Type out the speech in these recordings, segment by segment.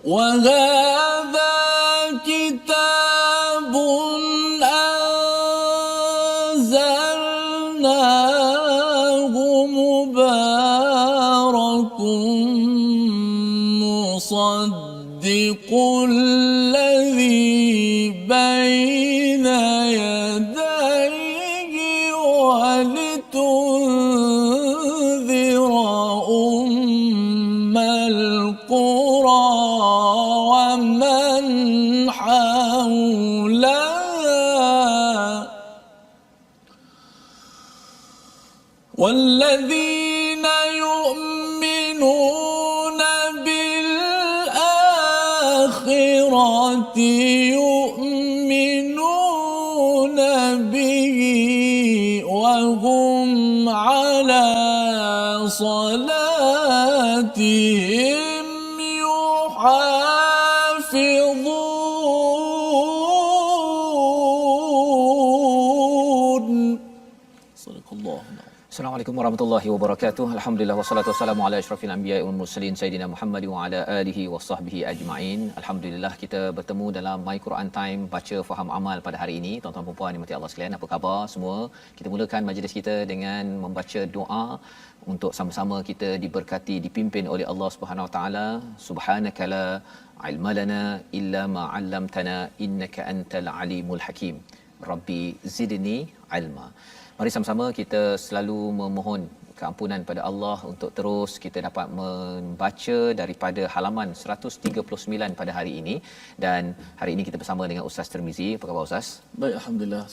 وهذا كتاب أنزلناه مبارك مصدق الذي بين يديه ولتنذر أم القرى ومن حولها والذين يؤمنون بالآخرة يؤمنون به وهم على صلاتهم يحافظون. صدق الله. Assalamualaikum warahmatullahi wabarakatuh. Alhamdulillah wassalatu wassalamu ala asyrafil anbiya'i wal mursalin sayyidina Muhammad wa ala alihi wasahbihi ajma'in. Alhamdulillah kita bertemu dalam My Quran Time baca faham amal pada hari ini. Tuan-tuan dan puan dimati Allah sekalian, apa khabar semua? Kita mulakan majlis kita dengan membaca doa untuk sama-sama kita diberkati, dipimpin oleh Allah Subhanahu wa taala. Subhanaka la ilma lana illa ma 'allamtana innaka antal alimul hakim. Rabbi zidni ilma. Mari sama-sama kita selalu memohon keampunan pada Allah untuk terus kita dapat membaca daripada halaman 139 pada hari ini, dan hari ini kita bersama dengan Ustaz Tirmizi. Apa khabar Ustaz? Baik, alhamdulillah.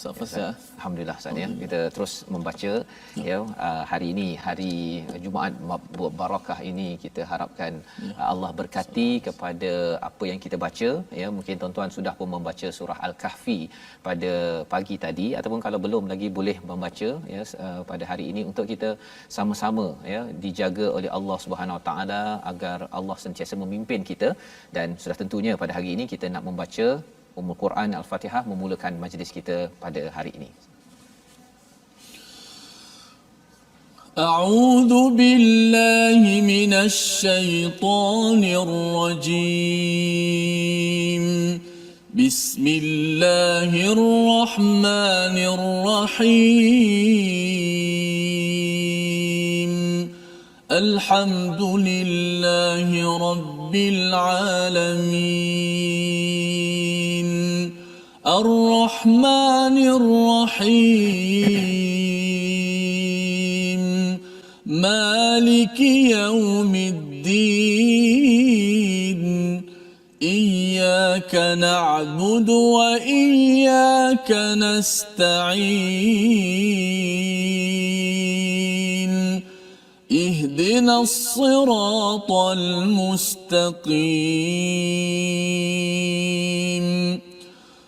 Alhamdulillah Ustaz ya. Kita terus membaca ya, hari ini hari Jumaat barakah ini kita harapkan Allah berkati kepada apa yang kita baca ya. Mungkin tuan-tuan sudah pun membaca surah Al-Kahfi pada pagi tadi, ataupun kalau belum lagi boleh membaca ya pada hari ini untuk kita sama-sama ya dijaga oleh Allah Subhanahu Wa Taala agar Allah sentiasa memimpin kita. Dan sudah tentunya pada hari ini kita nak membaca Ummul Quran Al-Fatihah memulakan majlis kita pada hari ini. أعوذ بالله من الشيطان الرجيم بسم الله الرحمن الرحيم الحمد لله رب العالمين الرحمن الرحيم مالك يوم الدين إياك نعبد وإياك نستعين اهدنا الصراط المستقيم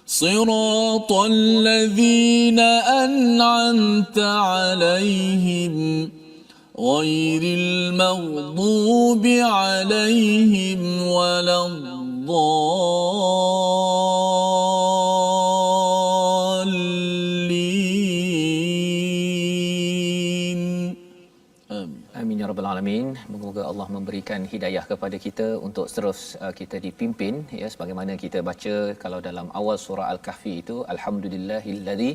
صراط الذين أنعمت عليهم غير المغضوب عليهم ولا الضالين. Amin ya rabbal alamin. Moga Allah memberikan hidayah kepada kita untuk terus kita dipimpin ya, sebagaimana kita baca kalau dalam awal surah Al-Kahfi itu, alhamdulillahillazi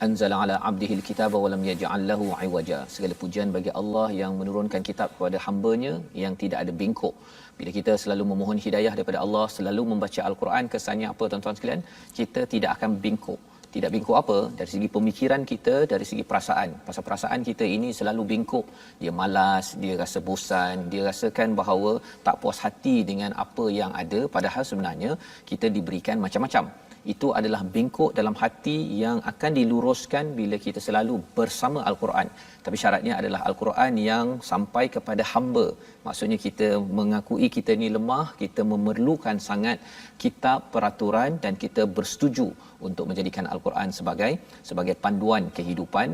anzala ala abdihil kitaba wa lam yaj'al lahu iwaja. Segala pujian bagi Allah yang menurunkan kitab kepada hamba-Nya yang tidak ada bengkok. Bila kita selalu memohon hidayah daripada Allah, selalu membaca Al-Quran, kesannya apa tuan-tuan sekalian? Kita tidak akan bengkok. Tidak bengkok apa? Dari segi pemikiran kita, dari segi perasaan. Pasal perasaan kita ini selalu bengkok. Dia malas, dia rasa bosan, dia rasakan bahawa tak puas hati dengan apa yang ada, padahal sebenarnya kita diberikan macam-macam. Itu adalah bengkok dalam hati yang akan diluruskan bila kita selalu bersama Al-Quran. Tapi syaratnya adalah Al-Quran yang sampai kepada hamba. Maksudnya kita mengakui kita ni lemah, kita memerlukan sangat kitab peraturan, dan kita bersetuju untuk menjadikan Al-Quran sebagai panduan kehidupan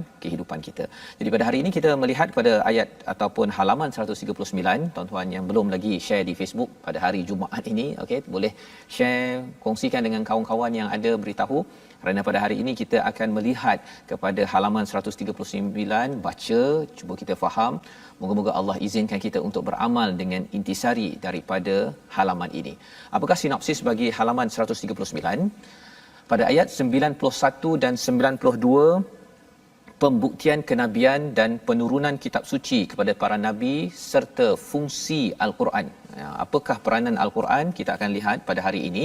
kita. Jadi pada hari ini kita melihat pada ayat ataupun halaman 139. Tuan-tuan yang belum lagi share di Facebook pada hari Jumaat ini, okey, boleh share, kongsikan dengan kawan-kawan yang ada, beritahu Kerana pada hari ini kita akan melihat kepada halaman 139, baca, cuba kita faham. Moga-moga Allah izinkan kita untuk beramal dengan intisari daripada halaman ini. Apakah sinopsis bagi halaman 139? Pada ayat 91 dan 92, pembuktian kenabian dan penurunan kitab suci kepada para nabi serta fungsi Al-Quran. Apakah peranan Al-Quran? Kita akan lihat pada hari ini.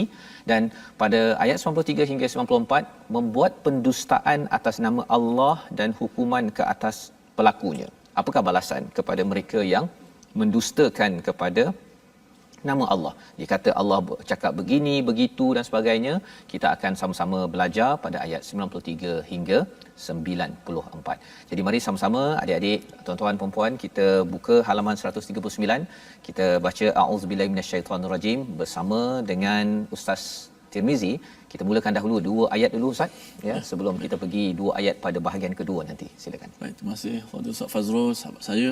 Dan pada ayat 93 hingga 94, membuat pendustaan atas nama Allah dan hukuman ke atas pelakunya. Apakah balasan kepada mereka yang mendustakan kepada nama Allah? Dia kata Allah cakap begini, begitu dan sebagainya. Kita akan sama-sama belajar pada ayat 93 hingga 94. Jadi mari sama-sama adik-adik, tuan-tuan, puan-puan, kita buka halaman 139. Kita baca a'udzubillahi minasyaitonirrajim bersama dengan Ustaz Tirmizi. Kita mulakan dahulu 2 ayat dulu Ustaz, ya, sebelum kita pergi 2 ayat pada bahagian kedua nanti. Silakan. Baik, terima kasih Fadil Ustaz Fazrul, sahabat saya,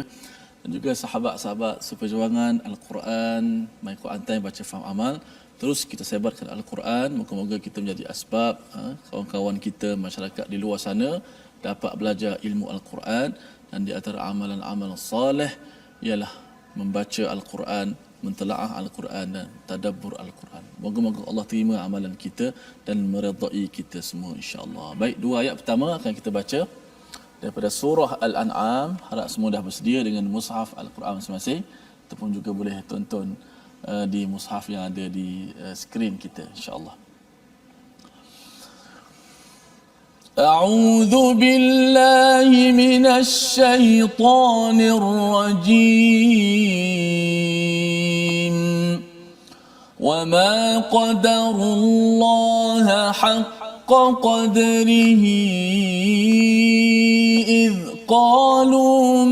dan juga sahabat-sahabat seperjuangan Al-Quran, My Quran Time, baca faham amal. Terus kita sebarkan Al-Quran, moga-moga kita menjadi asbab kawan-kawan kita, masyarakat di luar sana dapat belajar ilmu Al-Quran. Dan di antara amalan-amalan soleh ialah membaca Al-Quran, mentelaah Al-Quran dan tadabbur Al-Quran. Moga-moga Allah terima amalan kita dan meredai kita semua, insya-Allah. Baik, 2 ayat pertama akan kita baca daripada surah Al-An'am. Harap semua dah bersedia dengan mushaf Al-Quran masing-masing, ataupun juga boleh tonton di mushaf yang ada di skrin kita, insya-Allah. A'udzu billahi minasy syaithanir rajim. Wa ma qadarullaha haqqa qadrihi idh qalu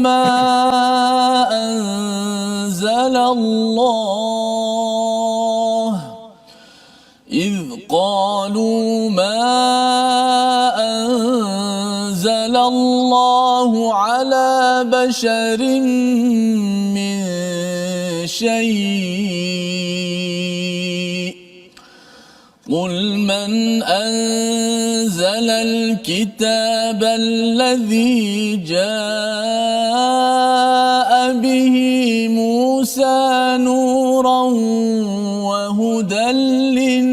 ma anzalallah إذ قالوا ما أنزل الله على بشر من شيء قل من أنزل الكتاب الذي جاء به موسى نورا وهدى للناس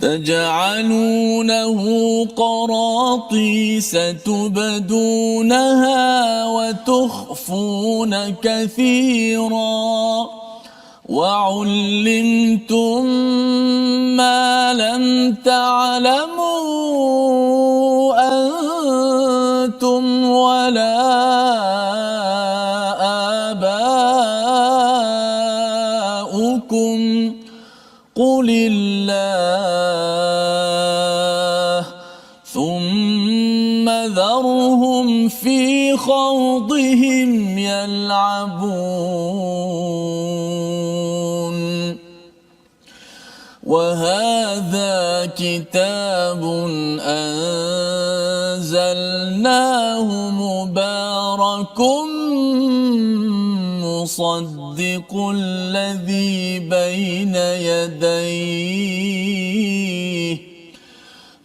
تجعلونه قراطيس تبدونها وتخفون كثيرا وعلمتم ما لم تعلموا أنتم ولا آباؤكم قل الله ثم ذرهم في خوضهم يلعبون وهذا كتاب أنزلناه مبارك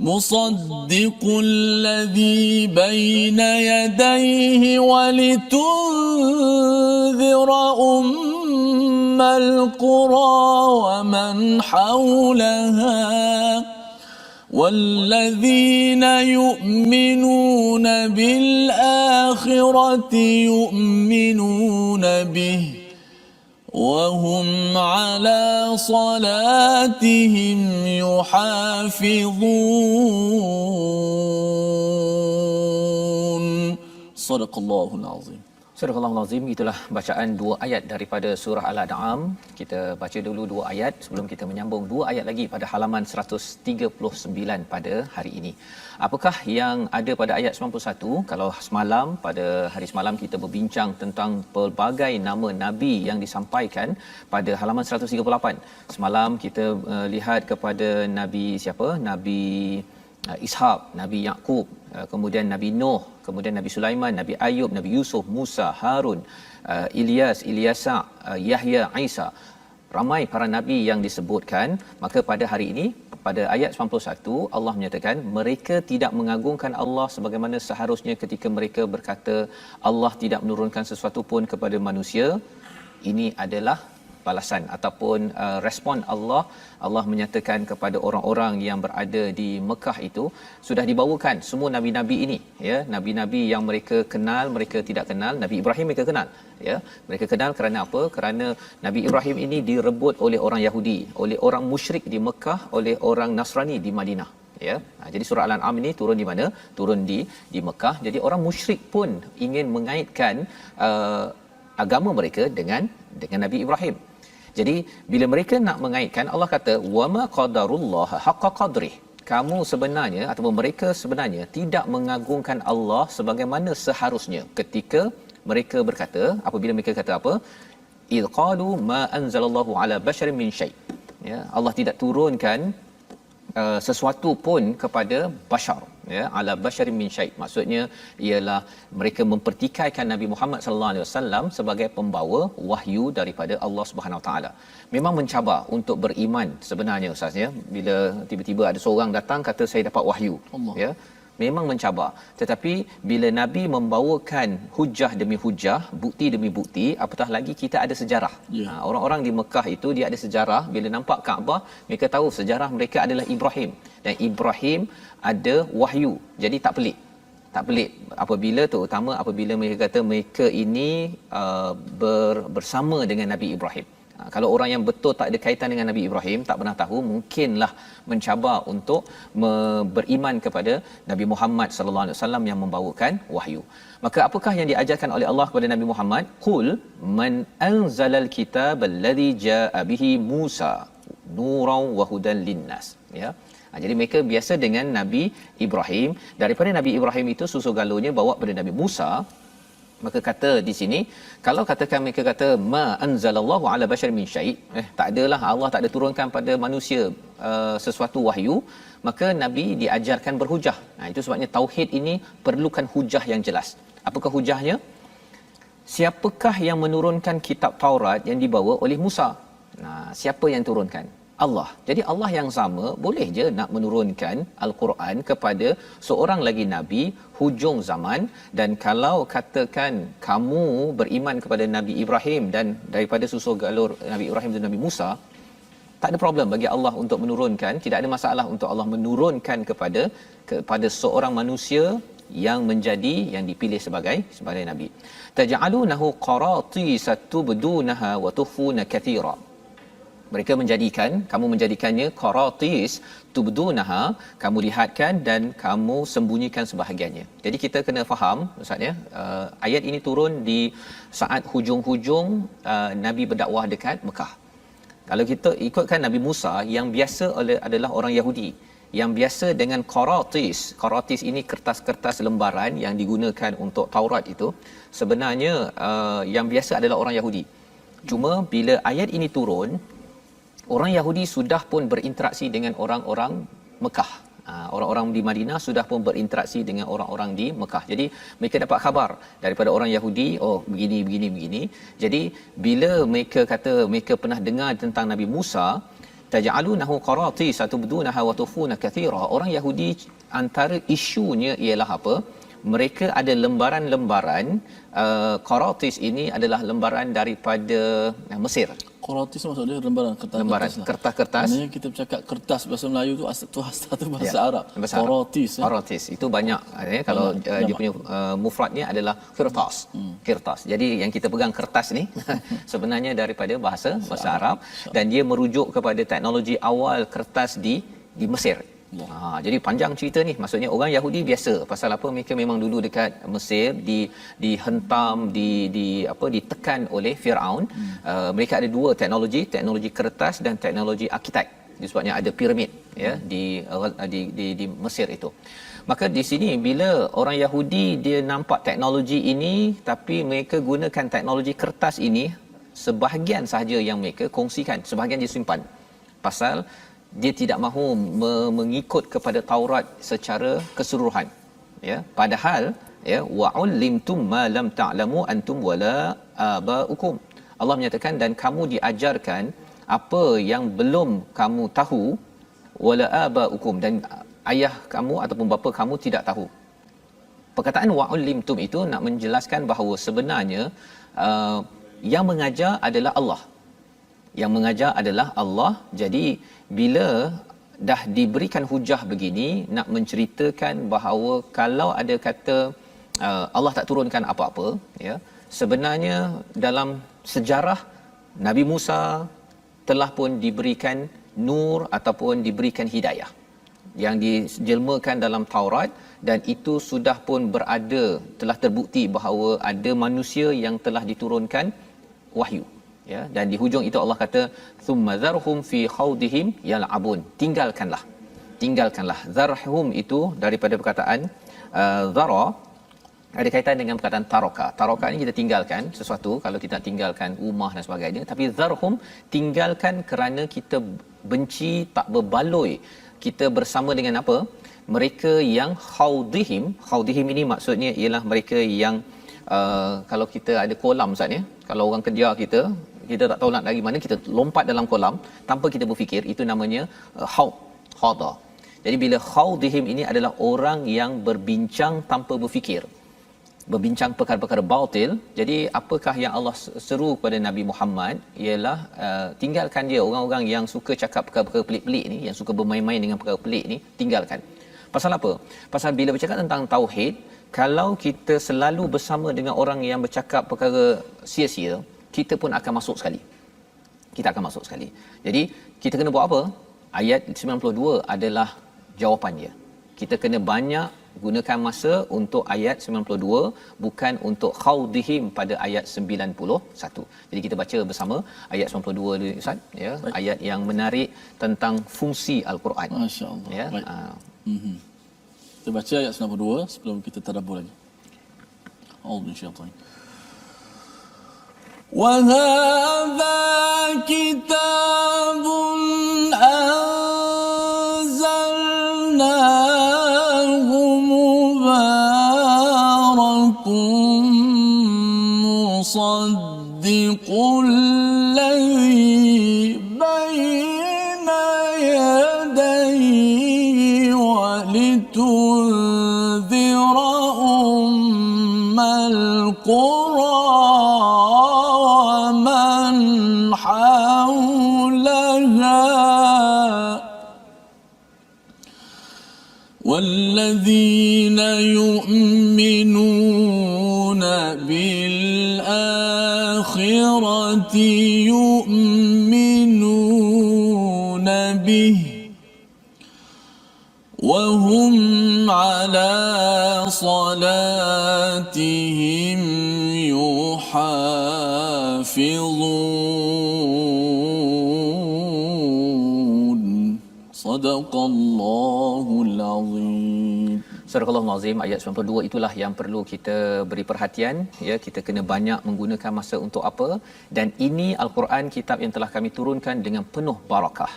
مصدق الذي بين يديه ولتنذر أم القرى ومن حولها والذين يؤمنون بالآخرة يؤمنون به وهم على صلاتهم يحافظون صدق الله العظيم. Surah Al-Azim, itulah bacaan 2 ayat daripada surah Al-An'am. Kita baca dulu 2 ayat sebelum kita menyambung 2 ayat lagi pada halaman 139 pada hari ini. Apakah yang ada pada ayat 91? Kalau semalam, pada hari semalam kita berbincang tentang pelbagai nama Nabi yang disampaikan pada halaman 138. Semalam kita lihat kepada Nabi siapa? Nabi Ishaq, Nabi Yaqub, kemudian Nabi Nuh, kemudian Nabi Sulaiman, Nabi Ayub, Nabi Yusuf, Musa, Harun, Ilyas, Ilyasa, Yahya, Isa. ramai para nabi yang disebutkan. Maka pada hari ini pada ayat 91 Allah menyatakan mereka tidak mengagungkan Allah sebagaimana seharusnya ketika mereka berkata Allah tidak menurunkan sesuatu pun kepada manusia. Ini adalah balasan ataupun respon Allah menyatakan kepada orang-orang yang berada di Mekah itu sudah dibawakan semua nabi-nabi ini, ya, nabi-nabi yang mereka kenal, mereka tidak kenal. Nabi Ibrahim mereka kenal, ya, mereka kenal kerana apa? Kerana Nabi Ibrahim ini direbut oleh orang Yahudi, oleh orang musyrik di Mekah, oleh orang Nasrani di Madinah, ya. Jadi surah Al-An'am ini turun di mana? Turun di Mekah. Jadi orang musyrik pun ingin mengaitkan agama mereka dengan Nabi Ibrahim. Jadi bila mereka nak mengaitkan, Allah kata wama qadarullah haqqa qadrih. Kamu sebenarnya ataupun mereka sebenarnya tidak mengagungkan Allah sebagaimana seharusnya ketika mereka berkata, apabila mereka kata apa? Id qalu ma anzalallahu ala basharin min syai'. Ya, Allah tidak turunkan sesuatu pun kepada bashar, ya, ala basharin min syai'. Maksudnya ialah mereka mempertikaikan Nabi Muhammad sallallahu alaihi wasallam sebagai pembawa wahyu daripada Allah Subhanahu Wa Taala. Memang mencabar untuk beriman sebenarnya, ustaz, ya, bila tiba-tiba ada seorang datang kata saya dapat wahyu, Allah, ya, memang mencabar. Tetapi bila Nabi membawakan hujah demi hujah, bukti demi bukti, apatah lagi kita ada sejarah. Orang-orang di Mekah itu dia ada sejarah. Bila nampak Kaabah, mereka tahu sejarah mereka adalah Ibrahim, dan Ibrahim ada wahyu. Jadi tak pelik apabila terutama apabila mereka kata mereka ini bersama dengan Nabi Ibrahim. Kalau orang yang betul tak ada kaitan dengan Nabi Ibrahim, tak pernah tahu, mungkinlah mencabar untuk beriman kepada Nabi Muhammad sallallahu alaihi wasallam yang membawakan wahyu. Maka apakah yang diajarkan oleh Allah kepada Nabi Muhammad? Qul man anzalal kitab alladhi jaa bihi Musa nuran wa hudan linnas, ya. Jadi mereka biasa dengan Nabi Ibrahim, daripada Nabi Ibrahim itu susu galurnya bawa pada Nabi Musa. Maka kata di sini, kalau katakan mereka kata ma anzalallahu ala bashar min syai', tak adalah, Allah tak ada turunkan pada manusia sesuatu wahyu, maka Nabi diajarkan berhujah. Itu sebabnya tauhid ini perlukan hujah yang jelas. Apakah hujahnya? Siapakah yang menurunkan kitab Taurat yang dibawa oleh Musa? Siapa yang turunkan? Allah. Jadi Allah yang sama boleh je nak menurunkan Al-Quran kepada seorang lagi Nabi hujung zaman. Dan kalau katakan kamu beriman kepada Nabi Ibrahim dan daripada susu galur Nabi Ibrahim dan Nabi Musa, tak ada problem bagi Allah untuk menurunkan, tidak ada masalah untuk Allah menurunkan kepada seorang manusia yang dipilih sebagai Nabi. Taj'alunahu qaratisa tubdunaha wa tukhfuna katsira. Kamu menjadikannya qaratis tubdunaha, kamu lihatkan dan kamu sembunyikan sebahagiannya. Jadi kita kena faham, ustaz, ya, ayat ini turun di saat hujung-hujung Nabi berdakwah dekat Mekah. Kalau kita ikutkan Nabi Musa yang biasa adalah orang Yahudi, yang biasa dengan qaratis ini kertas-kertas lembaran yang digunakan untuk Taurat itu, sebenarnya yang biasa adalah orang Yahudi. Cuma bila ayat ini turun, orang Yahudi sudah pun berinteraksi dengan orang-orang Mekah. Orang-orang di Madinah sudah pun berinteraksi dengan orang-orang di Mekah. Jadi mereka dapat khabar daripada orang Yahudi, oh begini. Jadi bila mereka kata mereka pernah dengar tentang Nabi Musa, taj'alunahu qaratis atubdunaha wa tukhfuna katsira, orang Yahudi antara isunya ialah apa? Mereka ada lembaran-lembaran. Qaratis ini adalah lembaran daripada Mesir. Qaratis maksudnya lembaran kertas-kertas. Maknanya kita bercakap kertas bahasa Melayu tu asal bahasa Arab. Qaratis. Qaratis itu banyak, kalau dia punya mufradnya adalah kertas. Jadi yang kita pegang kertas ni sebenarnya daripada bahasa Arab, dan dia merujuk kepada teknologi awal kertas di Mesir. Jadi panjang cerita ni. Maksudnya orang Yahudi biasa pasal apa, mereka memang dulu dekat Mesir dihentam, ditekan oleh Firaun. Mereka ada dua teknologi kertas dan teknologi arkitek. Sebabnya ada piramid, ya, di Mesir itu. Maka di sini bila orang Yahudi dia nampak teknologi ini, tapi mereka gunakan teknologi kertas ini, sebahagian sahaja yang mereka kongsikan, sebahagian disimpan. Pasal dia tidak mahu mengikut kepada Taurat secara keseluruhan, ya. Padahal, ya, wa'ullimtum ma lam ta'lamu antum wala abaukum. Allah menyatakan dan kamu diajarkan apa yang belum kamu tahu, wala abaukum, dan ayah kamu ataupun bapa kamu tidak tahu. Perkataan wa'ulimtum itu nak menjelaskan bahawa sebenarnya yang mengajar adalah Allah. Yang mengajar adalah Allah. Jadi bila dah diberikan hujah begini, nak menceritakan bahawa kalau ada kata Allah tak turunkan apa-apa, ya, sebenarnya dalam sejarah Nabi Musa telah pun diberikan nur ataupun diberikan hidayah yang dijelmakan dalam Taurat, dan itu sudah pun berada, telah terbukti bahawa ada manusia yang telah diturunkan wahyu, ya. Dan di hujung itu Allah kata thumma zarhum fi khawdihim yal'abun, tinggalkanlah. Zarhum itu daripada perkataan zara, ada kaitan dengan perkataan taraka. Taraka ni kita tinggalkan sesuatu, kalau kita tinggalkan rumah dan sebagainya. Tapi zarhum, tinggalkan kerana kita benci, tak berbaloi kita bersama dengan apa? Mereka yang khawdihim ini maksudnya ialah mereka yang kalau kita ada kolam Ustaz ya, kalau orang kejar kita tak tahu nak lari mana, kita lompat dalam kolam tanpa kita berfikir, itu namanya khawda. Jadi bila khawdihim ini adalah orang yang berbincang tanpa berfikir, berbincang perkara-perkara batil. Jadi apakah yang Allah seru kepada Nabi Muhammad ialah tinggalkan dia orang-orang yang suka cakap perkara-perkara pelik-pelik ni, yang suka bermain-main dengan perkara pelik ni, tinggalkan. Pasal apa? Pasal bila bercakap tentang tauhid, kalau kita selalu bersama dengan orang yang bercakap perkara sia-sia, kita pun akan masuk sekali. Jadi kita kena buat apa? Ayat 92 adalah jawapannya. Kita kena banyak gunakan masa untuk ayat 92, bukan untuk khawdihim pada ayat 91. Jadi kita baca bersama ayat 92 ni Ustaz, ya. Baik. Ayat yang menarik tentang fungsi al-Quran. Masya-Allah. Ya. Kita baca ayat 92 sebelum kita tadabbur lagi. A'udzu bisyaitan. Wa hadza kitabun anzalnahu mubarakun musaddiqul ladzi bayna yadayhi wa litunzira ummal qura والذين يؤمنون بالآخرة يؤمنون به وهم على صلاتهم يحافظون صدق الله العظيم. Surah Al-Azim ayat 92 itulah yang perlu kita beri perhatian, ya. Kita kena banyak menggunakan masa untuk apa? Dan ini Al-Quran, kitab yang telah kami turunkan dengan penuh barakah,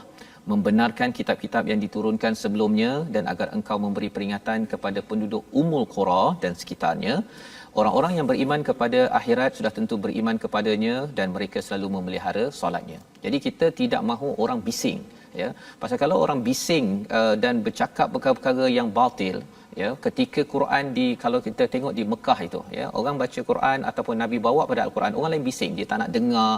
membenarkan kitab-kitab yang diturunkan sebelumnya, dan agar engkau memberi peringatan kepada penduduk Ummul Qura dan sekitarnya. Orang-orang yang beriman kepada akhirat sudah tentu beriman kepadanya, dan mereka selalu memelihara solatnya. Jadi kita tidak mahu orang bising, ya. Pasal kalau orang bising dan bercakap perkara-perkara yang batil, ya, ketika Quran kalau kita tengok di Mekah itu, ya, orang baca Quran ataupun Nabi bawa pada Al-Quran, orang lain bising, dia tak nak dengar,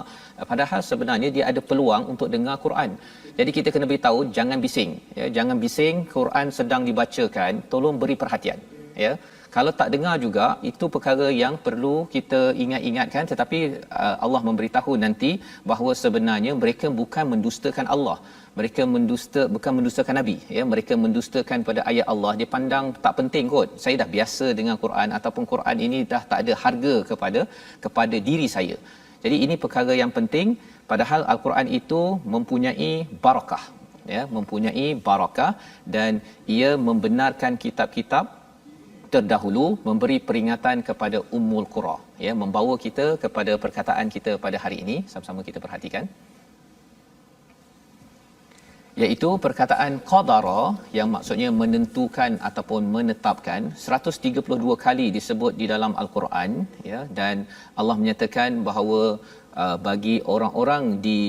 padahal sebenarnya dia ada peluang untuk dengar Quran. Jadi kita kena beritahu jangan bising, ya, jangan bising, Quran sedang dibacakan, tolong beri perhatian, ya. Kalau tak dengar juga, itu perkara yang perlu kita ingat-ingatkan. Tetapi Allah memberitahu nanti bahawa sebenarnya mereka bukan mendustakan Allah, mereka bukan mendustakan Nabi, ya. Mereka mendustakan pada ayat Allah. Dia pandang tak penting kot, saya dah biasa dengan Quran, ataupun Quran ini dah tak ada harga kepada diri saya. Jadi ini perkara yang penting, padahal Al-Quran itu mempunyai barakah, ya, mempunyai barakah, dan ia membenarkan kitab-kitab terdahulu, memberi peringatan kepada Ummul Qura, ya, membawa kita kepada perkataan kita pada hari ini. Sama-sama kita perhatikan, iaitu perkataan qadara, yang maksudnya menentukan ataupun menetapkan. 132 kali disebut di dalam Al-Quran, ya, dan Allah menyatakan bahawa bagi orang-orang di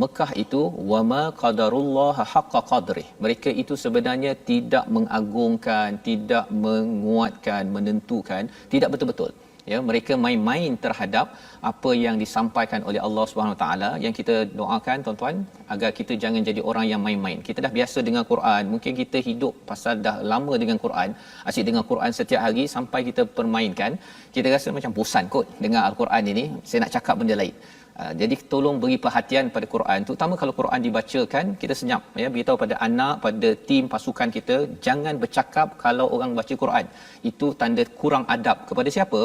Mekah itu wama qadarullah haqqa qadrih, mereka itu sebenarnya tidak mengagungkan, tidak menguatkan, menentukan, tidak betul-betul, ya, mereka main-main terhadap apa yang disampaikan oleh Allah Subhanahu Wa Taala. Yang kita doakan tuan-tuan agar kita jangan jadi orang yang main-main. Kita dah biasa dengan Quran, mungkin kita hidup pasal dah lama dengan Quran, asyik dengan Quran setiap hari sampai kita permainkan, kita rasa macam bosan kot dengar Al-Quran ini, saya nak cakap benda lain. Jadi tolong beri perhatian pada Quran, terutama kalau Quran dibacakan, kita senyap, ya, beritahu pada anak, pada tim pasukan kita, jangan bercakap kalau orang baca Quran. Itu tanda kurang adab kepada siapa?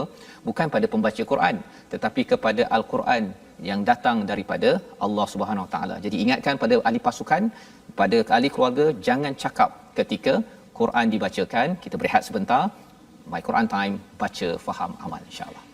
Bukan pada pembaca Quran, tetapi kepada Al-Quran yang datang daripada Allah Subhanahu Wa Taala. Jadi ingatkan pada ahli pasukan, pada ahli keluarga, jangan cakap ketika Quran dibacakan. Kita berehat sebentar. My Quran Time, baca, faham, amal, insya-Allah.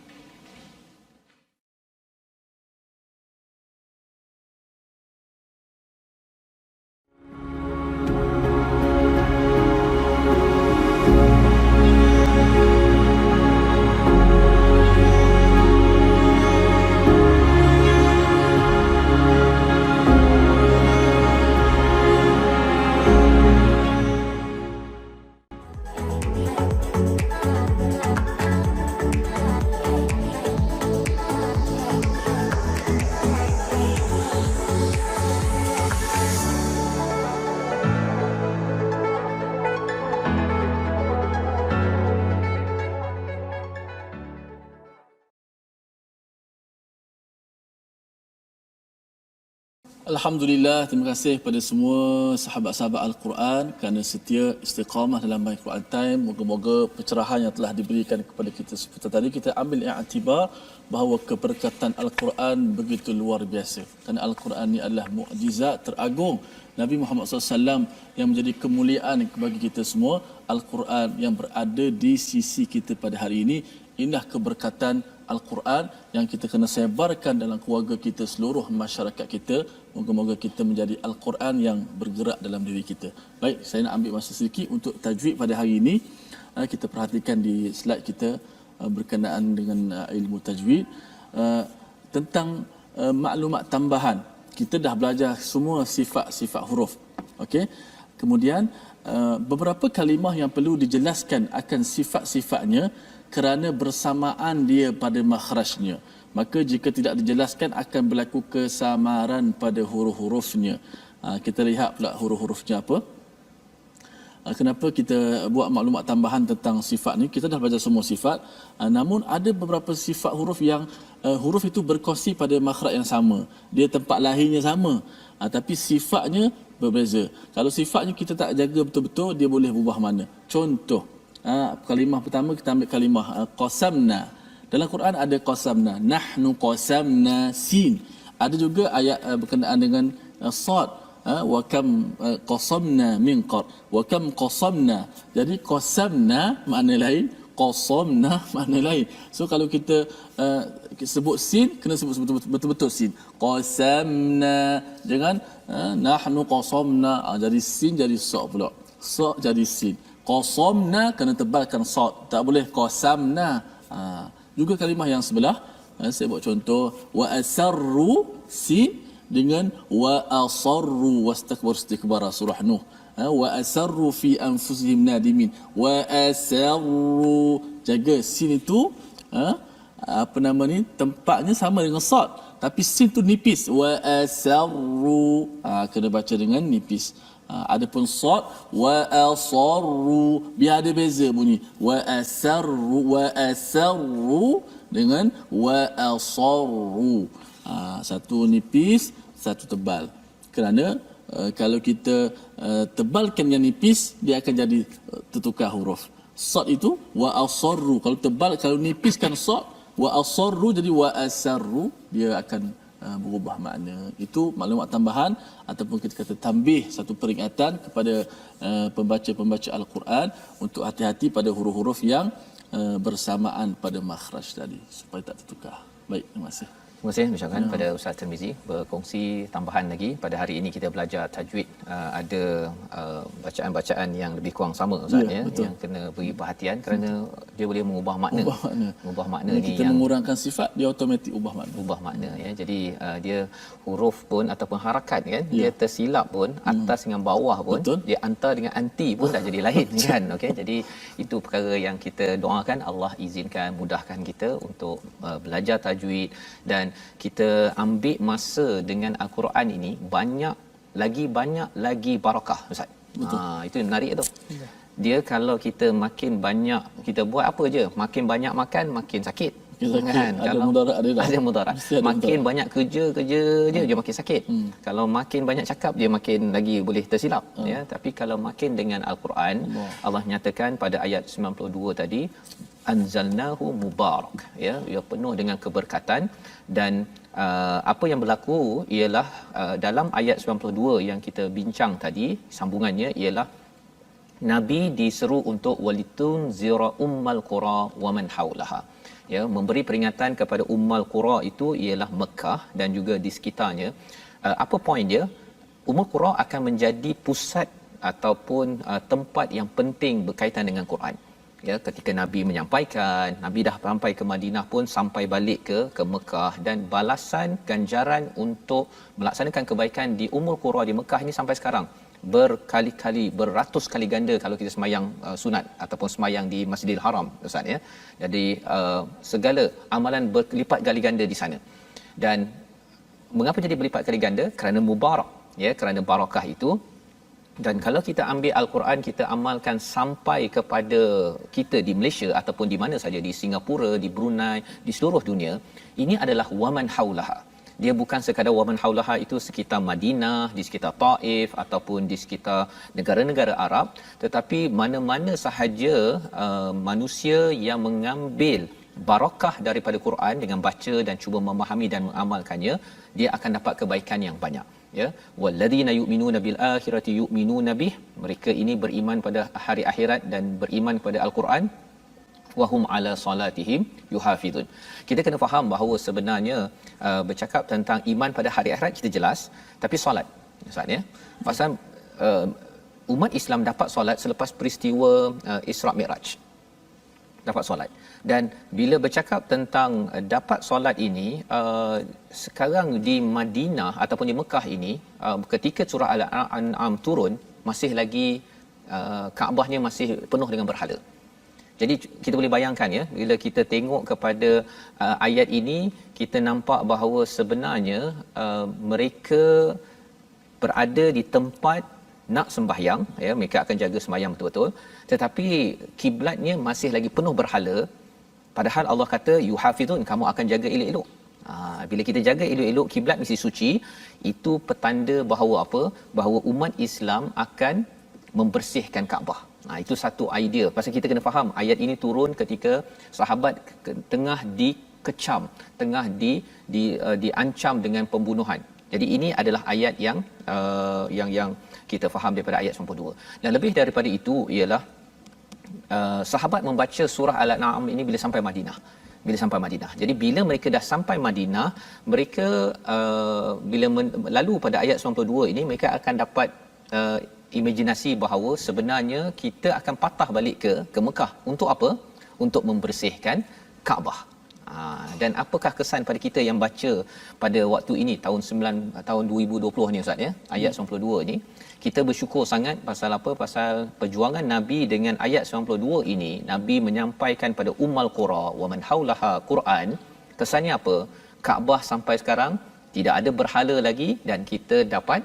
Alhamdulillah, terima kasih kepada semua sahabat-sahabat Al-Quran kerana setia istiqamah dalam My Quran Time. Moga-moga pencerahan yang telah diberikan kepada kita seperti tadi, kita ambil i'tibar bahawa keberkatan Al-Quran begitu luar biasa. Kerana Al-Quran ini adalah mukjizat teragung Nabi Muhammad SAW yang menjadi kemuliaan bagi kita semua. Al-Quran yang berada di sisi kita pada hari ini, inilah keberkatan Al-Quran yang kita kena sebarkan dalam keluarga kita, seluruh masyarakat kita. Moga-moga kita menjadi Al-Quran yang bergerak dalam diri kita. Baik, saya nak ambil masa sedikit untuk tajwid pada hari ini. Kita perhatikan di slide kita berkenaan dengan ilmu tajwid, tentang maklumat tambahan. Kita dah belajar semua sifat-sifat huruf. Okey. Kemudian beberapa kalimah yang perlu dijelaskan akan sifat-sifatnya kerana bersamaan dia pada makhrajnya. Maka jika tidak dijelaskan akan berlaku kesamaran pada huruf-hurufnya. Kita lihat pula huruf-hurufnya apa. Kenapa kita buat maklumat tambahan tentang sifat ni? Kita dah belajar semua sifat, namun ada beberapa sifat huruf yang huruf itu berkongsi pada makhraj yang sama. Dia tempat lahirnya sama, tapi sifatnya berbeza. Kalau sifatnya kita tak jaga betul-betul, dia boleh berubah mana. Contoh, kalimah pertama kita ambil kalimah qasamna. Dalam Quran ada qasamna, nahnu qasamna sin. Ada juga ayat berkenaan dengan sad, wa kam qasamna min qar, wa kam qasamna. Jadi qasamna makna lain, qasamna makna lain. So kalau kita sebut sin, kena sebut betul-betul sin. Qasamna, jangan nahnu qasamna jadi sin jadi sa pula, sa jadi sin. Qasamna kena tebalkan sad, tak boleh qasamna. Juga kalimah yang sebelah, saya buat contoh, wa asarru sin dengan wa asarru wastakbaru istikbara, surah Nuh. Wa asarru fi anfusihim nadimin, wa asarru, jaga sin itu apa nama ni, tempatnya sama dengan sad, tapi sin tu nipis. Wa asarru, kena baca dengan nipis. Adapun sad wa asarru, biar ada beza bunyi. Wa asarru dengan wa asarru. Satu nipis, satu tebal. Kerana kalau kita tebalkan yang nipis, dia akan jadi tertukar huruf. Sad itu wa asarru, kalau tebal, kalau nipiskan sad wa asarru jadi wa asarru, dia akan berubah makna. Itu maklumat tambahan ataupun kita kata tambih, satu peringatan kepada pembaca-pembaca Al-Quran untuk hati-hati pada huruf-huruf yang bersamaan pada makhraj tadi supaya tak tertukar. Baik, terima kasih. Terima kasih ucapkan pada Ustaz Tirmizi berkongsi tambahan lagi. Pada hari ini kita belajar tajwid, ada bacaan-bacaan yang lebih kurang sama Ustaz yang kena beri perhatian kerana dia boleh mengubah makna. Ubah makna ni kita yang mengurangkan sifat, dia automatik ubah makna. Ya. Jadi dia huruf pun ataupun harakat kan, dia tersilap pun atas dengan bawah pun, dia antar dengan anti pun dah jadi lain kan. Okey, jadi itu perkara yang kita doakan Allah izinkan, mudahkan kita untuk belajar tajwid, dan kita ambil masa dengan al-Quran ini banyak lagi barakah Ustaz. Itu menarik tu. Dia kalau kita makin banyak kita buat apa je, makin banyak makan makin sakit. Kan? Ada mudarat dia dah. Ada mudarat. Makin banyak kerja je dia makin sakit. Kalau makin banyak cakap dia makin lagi boleh tersilap ya. Tapi kalau makin dengan al-Quran, Allah nyatakan pada ayat 92 tadi, anzalnahu mubarak ya, ia penuh dengan keberkatan. Dan apa yang berlaku ialah dalam ayat 92 yang kita bincang tadi, sambungannya ialah Nabi diseru untuk walitun zira ummal qura wa man haulaha, ya, memberi peringatan kepada ummal qura itu ialah Mekah dan juga di sekitarnya. Apa poin dia? Ummul qura akan menjadi pusat ataupun tempat yang penting berkaitan dengan Quran. Ya, ketika Nabi menyampaikan, Nabi dah sampai ke Madinah pun sampai balik ke Mekah, dan balasan ganjaran untuk melaksanakan kebaikan di Ummul Qura di Mekah ini sampai sekarang berkali-kali, beratus kali ganda kalau kita semayang sunat ataupun semayang di Masjidil Haram Ustaz ya. Jadi segala amalan berlipat kali ganda di sana. Dan mengapa jadi berlipat kali ganda? Kerana mubarak ya, kerana barakah itu. Dan kalau kita ambil al-Quran, kita amalkan sampai kepada kita di Malaysia ataupun di mana saja, di Singapura, di Brunei, di seluruh dunia, ini adalah waman haulaha. Dia bukan sekadar waman haulaha itu sekitar Madinah, di sekitar Taif ataupun di sekitar negara-negara Arab, tetapi mana-mana sahaja manusia yang mengambil barakah daripada Quran dengan baca dan cuba memahami dan mengamalkannya, dia akan dapat kebaikan yang banyak. Ya, walladzina yu'minuna bil akhirati yu'minuna bih, mereka ini beriman pada hari akhirat dan beriman pada al-Quran, wahum ala salatihim yuhafizun. Kita kena faham bahawa sebenarnya bercakap tentang iman pada hari akhirat kita jelas, tapi solat Ustaz ya, pasal umat Islam dapat solat selepas peristiwa Isra Mi'raj, dapat solat. Dan bila bercakap tentang dapat solat ini, sekarang di Madinah ataupun di Mekah ini, ketika surah Al-An'am turun, masih lagi Kaabahnya masih penuh dengan berhala. Jadi kita boleh bayangkan ya, bila kita tengok kepada ayat ini, kita nampak bahawa sebenarnya mereka berada di tempat nak sembahyang ya, mereka akan jaga sembahyang betul-betul, tetapi kiblatnya masih lagi penuh berhala. Padahal Allah kata yuhafizun, kamu akan jaga elok-elok. Bila kita jaga elok-elok, kiblat mesti suci. Itu petanda bahawa apa? Bahawa umat Islam akan membersihkan Kaabah. Itu satu idea. Pasal kita kena faham, ayat ini turun ketika sahabat tengah dikecam, tengah diancam dengan pembunuhan. Jadi ini adalah ayat yang kita faham daripada ayat 92. Dan lebih daripada itu ialah sahabat membaca surah Al-An'am ini bila sampai Madinah. Jadi bila mereka dah sampai Madinah, mereka bila lalu pada ayat 92 ini, mereka akan dapat imajinasi bahawa sebenarnya kita akan patah balik ke Mekah. Untuk apa? Untuk membersihkan Kaabah. Dan apakah kesan pada kita yang baca pada waktu ini tahun 2020 ni Ustaz ya, ayat 92 ni, kita bersyukur sangat pasal apa? Pasal perjuangan Nabi dengan ayat 92 ini, Nabi menyampaikan pada Ummal Qura wa man haulaha Quran. Kesannya apa? Kaabah sampai sekarang tidak ada berhala lagi, dan kita dapat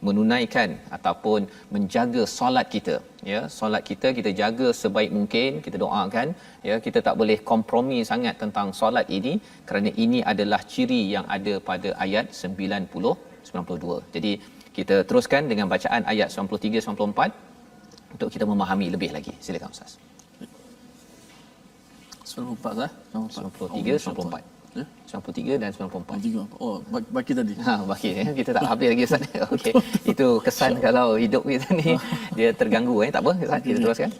menunaikan ataupun menjaga solat kita ya. Solat kita jaga sebaik mungkin, kita doakan ya, kita tak boleh kompromi sangat tentang solat ini, kerana ini adalah ciri yang ada pada ayat 92. Jadi kita teruskan dengan bacaan ayat 93 94 untuk kita memahami lebih lagi. Silakan Ustaz. 94 lah. 93 94. 93 dan 94. Oh, baki tadi. Baki ya. Kita tak habis lagi Ustaz. Okey. Itu kesan kalau hidup kita ni dia terganggu tak apa Ustaz. Kita teruskan.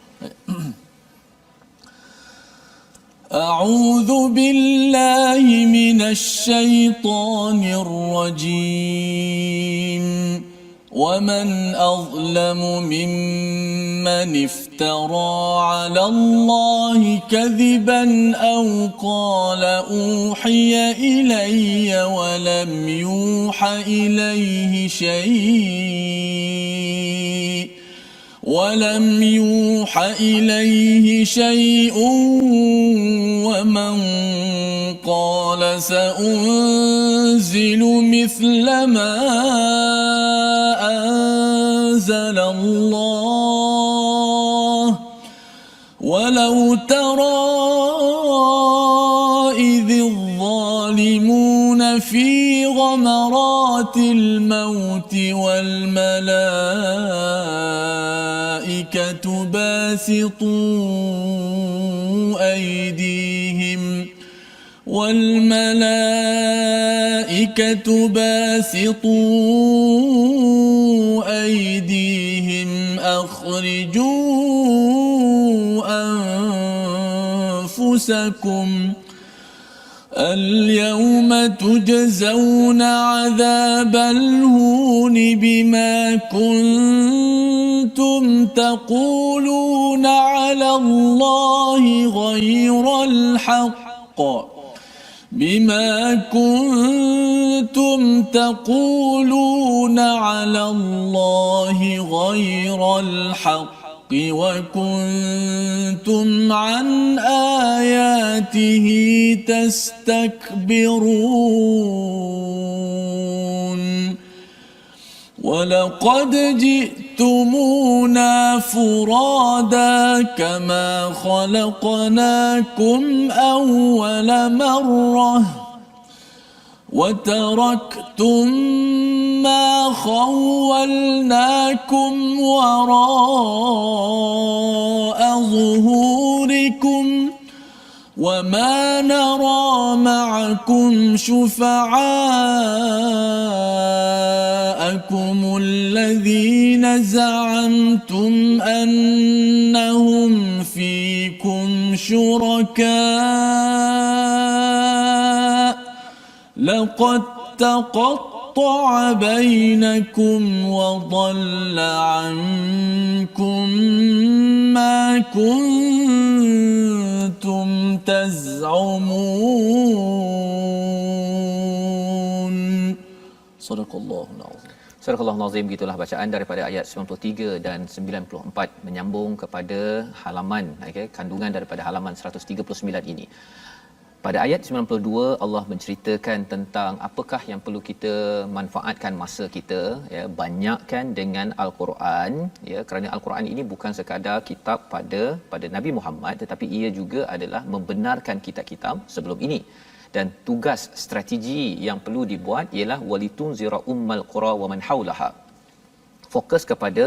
أعوذ بالله من الشيطان الرجيم ومن أظلم ممن افترى على الله كذبا أو قال أوحي إلي ولم يوح إليه شيء ومن قال سأنزل مثل ما أنزل الله ولو ترى إذ الظالمون في غمرات الموت والملائكة باسطوا أيديهم أخرجوا أنفسكم اليوم تجزون عذاب الهون بما كنتم تقولون على الله غير الحق وكنتم عن آياته تستكبرون ولقد جئتمونا فرادا كما خلقناكم أول مرة وتركتم ما خولناكم وراء ظهوركم وما نرى معكم شفعاءكم الذين زعمتم أنهم فيكم شركاء لقد تقطع بينكم وضل عنكم ما كنتم تزعمون صدق الله العظيم. Surah Al-Nazim, gitulah bacaan daripada ayat 93 dan 94 menyambung kepada halaman, kandungan daripada halaman 139 ini. Pada ayat 92 Allah menceritakan tentang apakah yang perlu kita manfaatkan masa kita, ya, banyakkan dengan Al-Quran, ya, kerana Al-Quran ini bukan sekadar kitab pada Nabi Muhammad, tetapi ia juga adalah membenarkan kitab-kitab sebelum ini. Dan tugas strategi yang perlu dibuat ialah walitunzira ummal qura wa man haulaha. Fokus kepada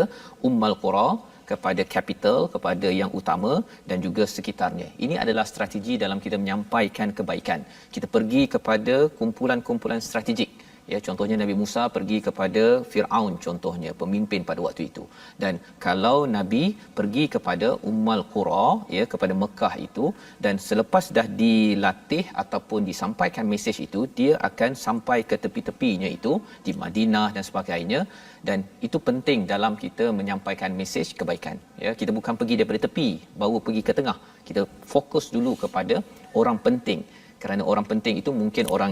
ummal qura, kepada capital, kepada yang utama dan juga sekitarnya. Ini adalah strategi dalam kita menyampaikan kebaikan. Kita pergi kepada kumpulan-kumpulan strategik. Ya, contohnya Nabi Musa pergi kepada Firaun, contohnya pemimpin pada waktu itu. Dan kalau Nabi pergi kepada Ummul Qura, ya, kepada Mekah itu, dan selepas dah dilatih ataupun disampaikan mesej itu, dia akan sampai ke tepi-tepinya itu di Madinah dan sebagainya. Dan itu penting dalam kita menyampaikan mesej kebaikan. Ya, kita bukan pergi daripada tepi baru pergi ke tengah. Kita fokus dulu kepada orang penting. Kerana orang penting itu mungkin orang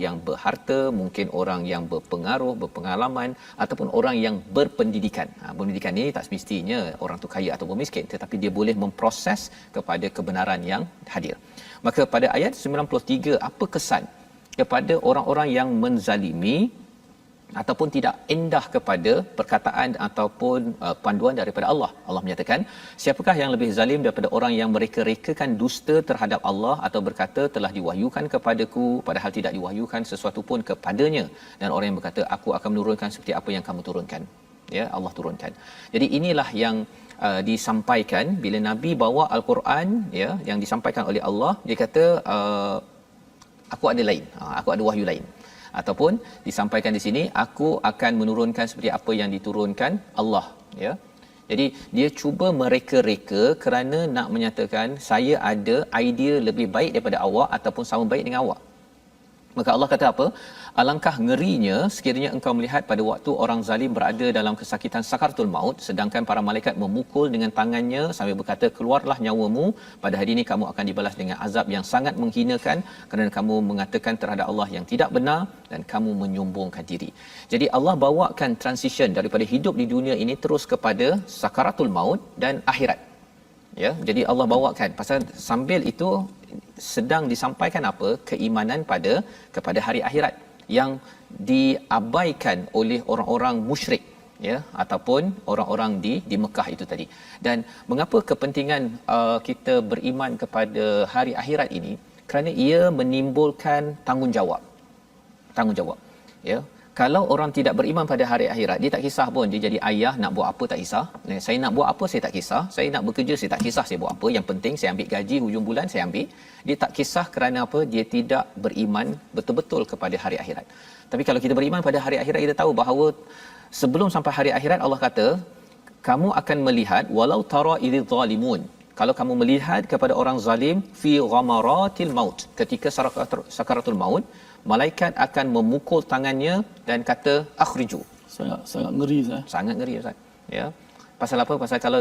yang berharta, mungkin orang yang berpengaruh, berpengalaman, ataupun orang yang berpendidikan. Pendidikan ini tak semestinya orang tu kaya atau miskin, tetapi dia boleh memproses kepada kebenaran yang hadir. Maka pada ayat 93, apa kesan kepada orang-orang yang menzalimi ataupun tidak indah kepada perkataan ataupun panduan daripada Allah. Allah menyatakan, siapakah yang lebih zalim daripada orang yang mereka-rekakan dusta terhadap Allah atau berkata telah diwahyukan kepadaku padahal tidak diwahyukan sesuatu pun kepadanya, dan orang yang berkata aku akan menurunkan seperti apa yang kamu turunkan. Ya, Allah turunkan. Jadi inilah yang disampaikan bila Nabi bawa Al-Quran, ya, yang disampaikan oleh Allah. Dia kata aku ada lain, aku ada wahyu lain. Ataupun disampaikan di sini, aku akan menurunkan seperti apa yang diturunkan Allah, ya. Jadi dia cuba mereka-reka kerana nak menyatakan saya ada idea lebih baik daripada awak ataupun sama baik dengan awak. Maka Allah kata apa? Alangkah ngerinya sekiranya engkau melihat pada waktu orang zalim berada dalam kesakitan sakaratul maut, sedangkan para malaikat memukul dengan tangannya sambil berkata, keluarlah nyawamu, pada hari ini kamu akan dibalas dengan azab yang sangat menghinakan kerana kamu mengatakan terhadap Allah yang tidak benar dan kamu menyombongkan diri. Jadi Allah bawakan transition daripada hidup di dunia ini terus kepada sakaratul maut dan akhirat. Ya, jadi Allah bawakan pasal sambil itu sedang disampaikan apa? Keimanan kepada hari akhirat yang diabaikan oleh orang-orang musyrik, ya, ataupun orang-orang di Mekah itu tadi. Dan mengapa kepentingan kita beriman kepada hari akhirat ini? Kerana ia menimbulkan tanggungjawab, ya. Kalau orang tidak beriman pada hari akhirat, dia tak kisah pun dia jadi ayah nak buat apa tak kisah. Saya nak buat apa saya tak kisah. Saya nak bekerja saya tak kisah saya buat apa. Yang penting saya ambil gaji hujung bulan saya ambil. Dia tak kisah kerana apa? Dia tidak beriman betul-betul kepada hari akhirat. Tapi kalau kita beriman pada hari akhirat, kita tahu bahawa sebelum sampai hari akhirat Allah kata, kamu akan melihat walau tara idz zalimun. Kalau kamu melihat kepada orang zalim fi ghamaratil maut, ketika sakaratul maut, malaikat akan memukul tangannya dan kata akhriju. Sangat ngeri Ustaz. Sangat ngeri Ustaz. Ya. Pasal apa? Pasal kalau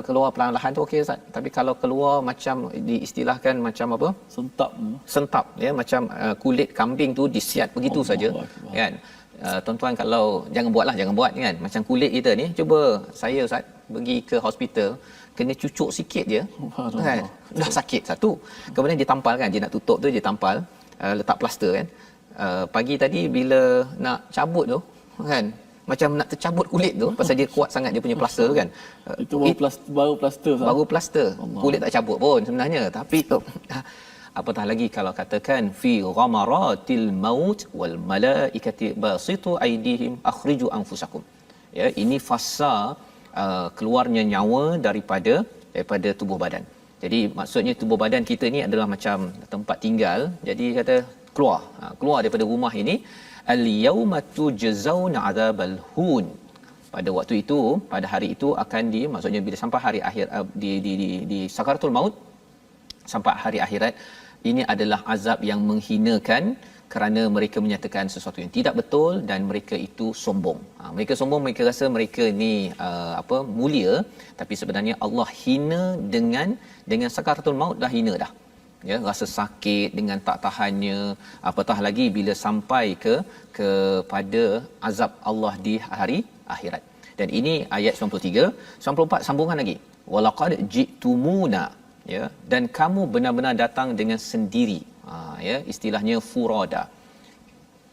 keluar perlahan-lahan tu okey Ustaz. Tapi kalau keluar macam diistilahkan macam apa? Sentap ya, macam kulit kambing tu disiat begitu saja. Kan? Tuan-tuan kalau jangan buat kan. Macam kulit kita ni, cuba saya Ustaz pergi ke hospital, kena cucuk sikit je. Kan? Dah sakit satu. Kemudian dia tampal kan, dia nak tutup tu dia tampal. Letak plaster kan. Pagi tadi bila nak cabut tu kan, macam nak tercabut kulit tu pasal dia kuat sangat dia punya plaster tu kan. Itu baru plaster. Allah. Kulit tak cabut pun sebenarnya, tapi apatah lagi kalau katakan fi ghamaratil maut wal malaikati basitu aidihim akhriju anfusakum. Ya, ini fasa keluarnya nyawa daripada tubuh badan. Jadi maksudnya tubuh badan kita ni adalah macam tempat tinggal. Jadi kata keluar daripada rumah ini, al yauma tujzauna adzabal hun. Pada waktu itu, pada hari itu akan maksudnya bila sampai hari akhir di sakaratul maut sampai hari akhirat, ini adalah azab yang menghinakan kerana mereka menyatakan sesuatu yang tidak betul dan mereka itu sombong. Mereka sombong, mereka rasa mereka ni mulia, tapi sebenarnya Allah hina dengan sakaratul maut dah hina dah. Ya, rasa sakit dengan tak tahannya, apatah lagi bila sampai kepada azab Allah di hari akhirat. Dan ini ayat 93, 94 sambungan lagi. Walaqad ji'tumuna, ya, dan kamu benar-benar datang dengan sendiri. Ya, istilahnya furada.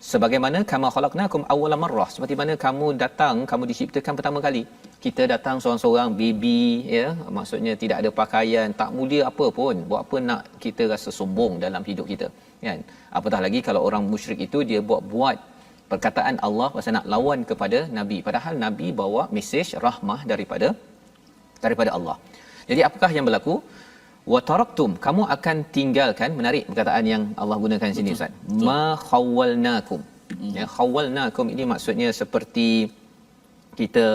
Sebagaimana kama khalaqnakum awwala marrah, seperti mana kamu datang, kamu diciptakan pertama kali. Kita datang seorang-seorang baby, ya, maksudnya tidak ada pakaian, tak mulia apa pun. Buat apa nak kita rasa sombong dalam hidup kita, kan? Apatah lagi kalau orang musyrik itu dia buat perkataan Allah pasal nak lawan kepada nabi, padahal nabi bawa mesej rahmah daripada Allah. Jadi apakah yang berlaku? Wa taraktum, kamu akan tinggalkan. Menarik perkataan yang Allah gunakan sini Ustaz. Ma khawalnakum. Ya, khawalnakum ini maksudnya seperti kita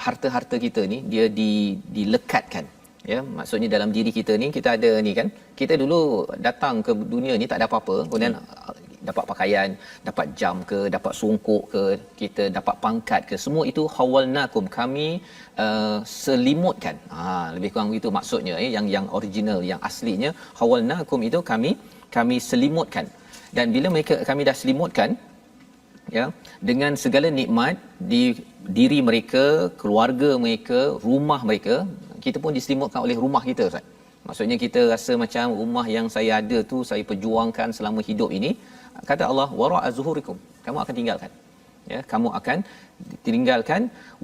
harta-harta kita ni dia dilekatkan. Ya, maksudnya dalam diri kita ni kita ada ni kan. Kita dulu datang ke dunia ni tak ada apa-apa, kemudian dapat pakaian, dapat jam ke, dapat songkok ke, kita dapat pangkat ke, semua itu khawalnakum, kami selimutkan. Lebih kurang begitu maksudnya, yang original, yang aslinya khawalnakum itu kami selimutkan. Dan bila kami dah selimutkan, ya, dengan segala nikmat di diri mereka, keluarga mereka, rumah mereka, kita pun diselimutkan oleh rumah kita Ustaz. Maksudnya kita rasa macam rumah yang saya ada tu saya perjuangkan selama hidup ini. Kata Allah, wara'a zuhurikum, kamu akan tinggalkan. Ya, kamu akan tinggalkan.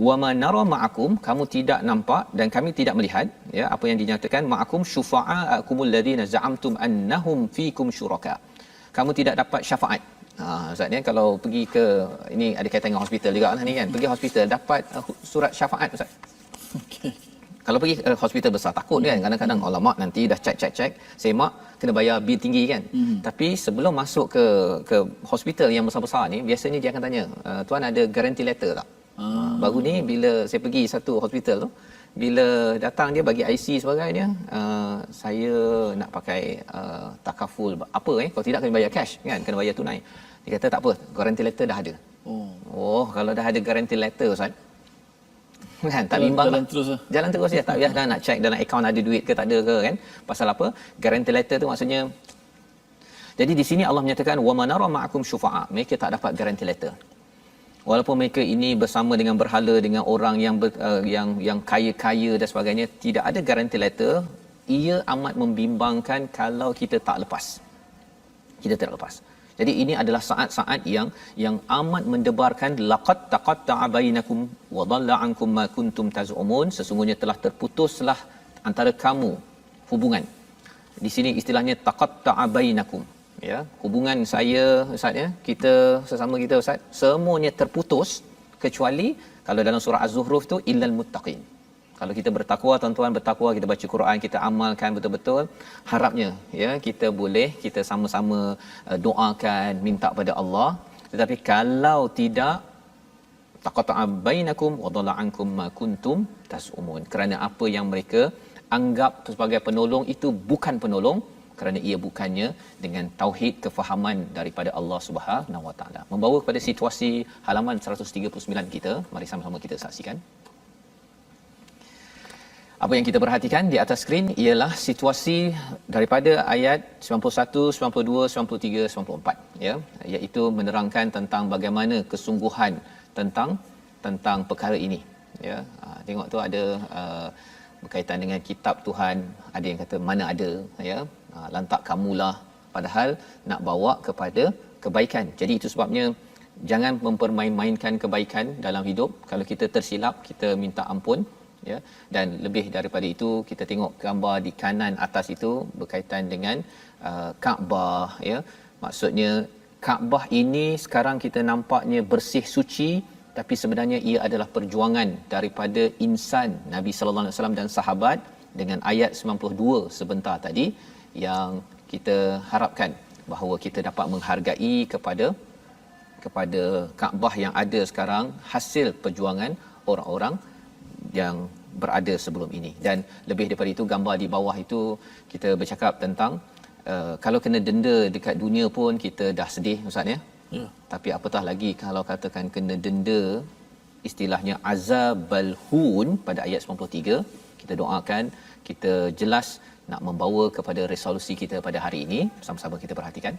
Wa ma nara ma'akum, kamu tidak nampak dan kami tidak melihat, ya, apa yang dinyatakan ma'akum syufa'akumul ladzina za'amtum annahum fikum syuraka. Kamu tidak dapat syafaat. Ustaz ni kalau pergi ke, ini ada kaitan dengan hospital juga lah ni kan. Pergi hospital dapat surat syafaat Ustaz. Okey. Kalau pergi hospital besar takut kan, kadang-kadang ulama nanti dah cek semak kena bayar bil tinggi kan. Tapi sebelum masuk ke hospital yang besar-besar ni, biasanya dia akan tanya, tuan ada guarantee letter tak? Baru ni bila saya pergi satu hospital tu, bila datang dia bagi IC sebagainya, saya nak pakai takaful apa kalau tidak kena bayar cash kan, kena bayar tunai. Dia kata tak apa, guarantee letter dah ada. Oh, kalau dah ada guarantee letter Ustaz, kan tak bimbang jalan terus lah. Jalan terus ya, tak payah dah nak check dalam akaun ada duit ke tak ada ke kan. Pasal apa? Guarantee letter tu maksudnya, jadi di sini Allah menyatakan wa manara ma'akum syufa'a, mereka tak dapat guarantee letter. Walaupun mereka ini bersama dengan berhala, dengan orang yang kaya-kaya dan sebagainya, tidak ada guarantee letter. Ia amat membimbangkan kalau kita tak lepas. Kita tak lepas. Jadi ini adalah saat-saat yang amat mendebarkan, laqad taqatta'a bainakum wa dhalla 'ankum ma kuntum taz'umun, sesungguhnya telah terputuslah antara kamu hubungan. Di sini istilahnya taqatta'a bainakum, ya, hubungan saya Ustaz, ya, kita sesama kita Ustaz, semuanya terputus kecuali kalau dalam surah Az-Zukhruf tu illal muttaqin. Kalau kita bertakwa, tuan-tuan bertakwa, kita baca Quran, kita amalkan betul-betul, harapnya ya kita boleh kita sama-sama doakan, minta pada Allah. Tetapi kalau tidak, taqatta'a bainakum wa dhalla 'ankum ma kuntum tas'umun, kerana apa yang mereka anggap sebagai penolong itu bukan penolong, kerana ia bukannya dengan tauhid, kefahaman daripada Allah Subhanahu Wa Taala. Membawa kepada situasi halaman 139 kita, mari sama-sama kita saksikan. Apa yang kita perhatikan di atas skrin ialah situasi daripada ayat 91, 92, 93, 94, ya, iaitu menerangkan tentang bagaimana kesungguhan tentang perkara ini, ya. Tengok tu ada berkaitan dengan kitab Tuhan, ada yang kata mana ada, ya, lantak kamulah, padahal nak bawa kepada kebaikan. Jadi itu sebabnya jangan mempermain-mainkan kebaikan dalam hidup. Kalau kita tersilap, kita minta ampun, ya. Dan lebih daripada itu, kita tengok gambar di kanan atas itu berkaitan dengan Kaabah, ya. Maksudnya Kaabah ini sekarang kita nampaknya bersih, suci, tapi sebenarnya ia adalah perjuangan daripada insan Nabi sallallahu alaihi wasallam dan sahabat, dengan ayat 92 sebentar tadi yang kita harapkan bahawa kita dapat menghargai kepada Kaabah yang ada sekarang, hasil perjuangan orang-orang yang berada sebelum ini. Dan lebih daripada itu, gambar di bawah itu kita bercakap tentang kalau kena denda dekat dunia pun kita dah sedih Ustaz, ya. Tapi apatah lagi kalau katakan kena denda, istilahnya azabal hun pada ayat 93. Kita doakan, kita jelas nak membawa kepada resolusi kita pada hari ini. Sama-sama kita perhatikan,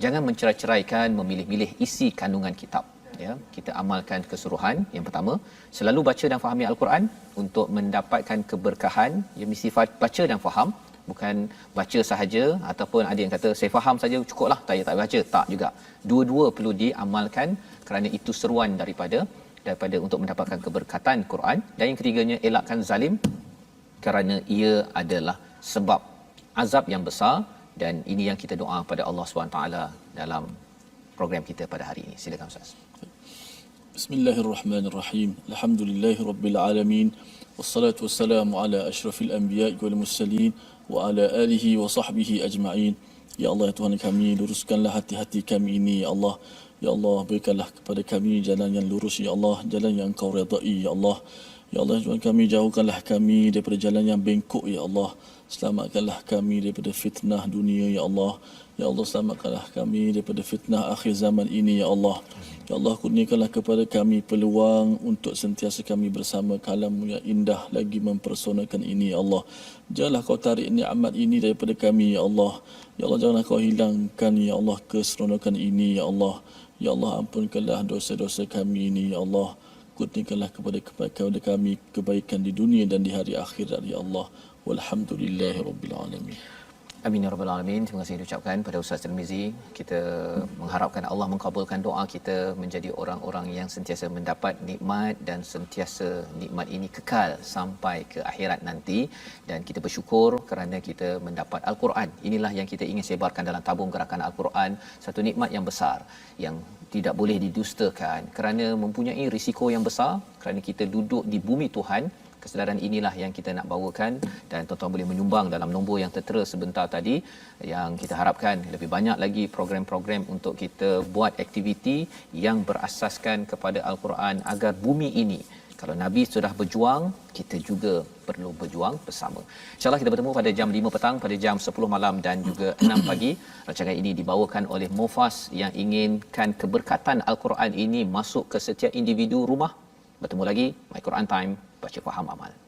jangan mencerai-ceraikan, memilih-milih isi kandungan kitab, ya. Kita amalkan kesuruhan. Yang pertama, selalu baca dan fahami Al-Quran untuk mendapatkan keberkahan. Ya, mesti baca dan faham, bukan baca sahaja, ataupun ada yang kata saya faham saja cukuplah, tak baca. Tak juga, dua-dua perlu diamalkan, kerana itu seruan daripada untuk mendapatkan keberkatan Quran. Dan yang ketiganya, elakkan zalim, kerana ia adalah sebab azab yang besar. Dan ini yang kita doa pada Allah SWT dalam program kita pada hari ini. Silakan Ustaz. Bismillahirrahmanirrahim. Alhamdulillahirabbil alamin. Wassalatu wassalamu ala asyrafil anbiya'i wal mursalin wa ala alihi wa sahbihi ajma'in. Ya Allah, ya Tuhan kami, luruskanlah hati-hati kami ini, ya Allah. Ya Allah, berikanlah kepada kami jalan yang lurus, ya Allah, jalan yang Engkau redai, ya Allah. Ya Allah, Tuhan kami, jauhkanlah kami daripada jalan yang bengkok, ya Allah. Selamatkanlah kami daripada fitnah dunia, ya Allah. Ya Allah, selamatkanlah kami daripada fitnah akhir zaman ini, ya Allah. Ya Allah, kurniakanlah kepada kami peluang untuk sentiasa kami bersama kalam-Mu yang indah lagi mempersonakan ini, ya Allah. Janganlah Kau tarik nikmat ini daripada kami, ya Allah. Ya Allah, janganlah Kau hilangkan, ya Allah, keseronokan ini, ya Allah. Ya Allah, ampunkanlah dosa-dosa kami ini, ya Allah. Kurniakanlah kepada kami kebaikan di dunia dan di hari akhirat, ya Allah. Walhamdulillahirabbil alamin. Amin ya rabbal alamin. Terima kasih diucapkan pada Ustaz Tirmizi. Kita mengharapkan Allah mengabulkan doa kita, menjadi orang-orang yang sentiasa mendapat nikmat dan sentiasa nikmat ini kekal sampai ke akhirat nanti. Dan kita bersyukur kerana kita mendapat Al-Quran. Inilah yang kita ingin sebarkan dalam tabung gerakan Al-Quran, satu nikmat yang besar yang tidak boleh didustakan, kerana mempunyai risiko yang besar, kerana kita duduk di bumi Tuhan. kesedaran inilah yang kita nak bawakan, dan tuan-tuan boleh menyumbang dalam nombor yang tertera sebentar tadi, yang kita harapkan lebih banyak lagi program-program untuk kita buat aktiviti yang berasaskan kepada Al-Quran agar bumi ini, kalau Nabi sudah berjuang, kita juga perlu berjuang bersama. InsyaAllah kita bertemu pada jam 5 petang, pada jam 10 malam dan juga 6 pagi. Rancangan ini dibawakan oleh Mufas yang inginkan keberkatan Al-Quran ini masuk ke setiap individu rumah. Bertemu lagi, My Quran Time, baca faham amal.